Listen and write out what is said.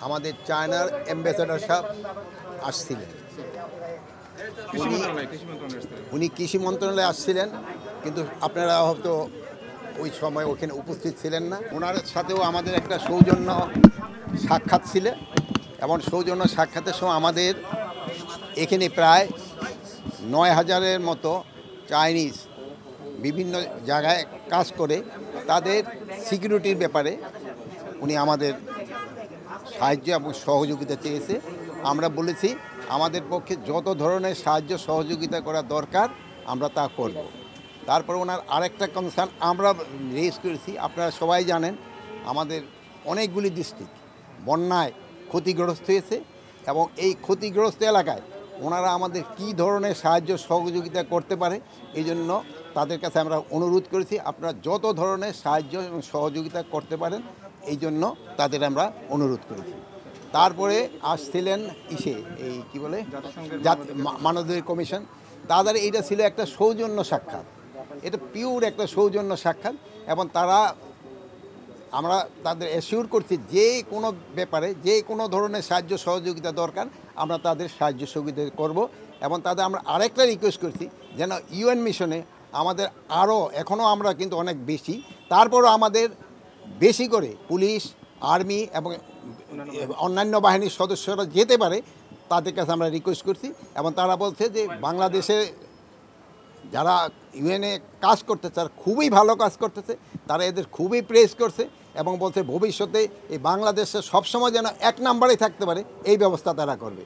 আমাদের চায়নার অ্যাম্বাসেডর সাহেব আসছিলেন। উনি কৃষি মন্ত্রণালয়ে আসছিলেন, কিন্তু আপনারা হয়তো ওই সময় ওখানে উপস্থিত ছিলেন না। ওনার সাথেও আমাদের একটা সৌজন্য সাক্ষাৎ ছিল, এবং সৌজন্য সাক্ষাতের সময় আমাদের এখানে প্রায় ৯,০০০-এর মতো চাইনিজ বিভিন্ন জায়গায় কাজ করে, তাদের সিকিউরিটির ব্যাপারে উনি আমাদের সাহায্য এবং সহযোগিতা চেয়েছে। আমরা বলেছি আমাদের পক্ষে যত ধরনের সাহায্য সহযোগিতা করা দরকার আমরা তা করব। তারপর ওনার আরেকটা কনসার্ন আমরা রেজ করেছি। আপনারা সবাই জানেন আমাদের অনেকগুলি ডিস্ট্রিক্ট বন্যায় ক্ষতিগ্রস্ত হয়েছে, এবং এই ক্ষতিগ্রস্ত এলাকায় ওনারা আমাদের কী ধরনের সাহায্য সহযোগিতা করতে পারে, এই জন্য তাদের কাছে আমরা অনুরোধ করেছি আপনারা যত ধরনের সাহায্য এবং সহযোগিতা করতে পারেন, এই জন্য তাদের আমরা অনুরোধ করেছি। তারপরে আসছিলেন এই কি বলে মানবাধিকার কমিশন। তাদের এইটা ছিল একটা সৌজন্য সাক্ষাৎ, এটা পিওর একটা সৌজন্য সাক্ষাৎ, এবং আমরা তাদের অ্যাসিওর করছি যে কোনো ব্যাপারে যে কোনো ধরনের সাহায্য সহযোগিতা দরকার আমরা তাদের সাহায্য সহযোগিতা করব। এবং তাদের আমরা আরেকটা রিকোয়েস্ট করছি যেন ইউএন মিশনে আমাদের আরও, এখনও আমরা কিন্তু অনেক বেশি, তারপরও আমাদের বেশি করে পুলিশ, আর্মি এবং অন্যান্য বাহিনীর সদস্যরা যেতে পারে, তাদের কাছে আমরা রিকোয়েস্ট করছি। এবং তারা বলছে যে বাংলাদেশে যারা ইউএনএ কাজ করতেছে তারা খুবই ভালো কাজ করতেছে, তারা এদের খুবই প্রেস করছে, এবং বলছে ভবিষ্যতে এই বাংলাদেশে সবসময় যেন এক নাম্বারেই থাকতে পারে এই ব্যবস্থা তারা করবে।